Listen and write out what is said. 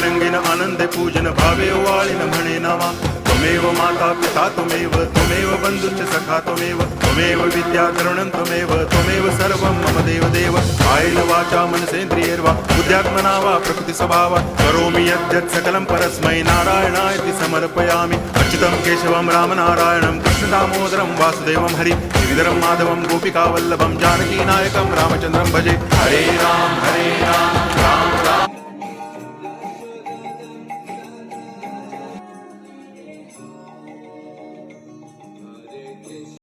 रंगीन आनंदे पूजन भावे वाळीन म्हणे नावा त्वमेव माता पिता त्वमेव बंधुश्च सखा त्वमेव विद्या तरुणं त्वमेव सर्वं मम देव कायेन वाचा मनसेन्द्रियैर्वा बुद्ध्यात्मना वा प्रकृति स्वभावात् करोमि यद्यत् सकलं परस्मै नारायणायति समर्पयामि अच्युतं केशवं रामनारायणं कृष्णदामोदरं वासुदेवं हरि गिरिधरं माधवं गोपिकावल्लभं जानकीनायकं रामचन्द्रं भजे हरे राम राम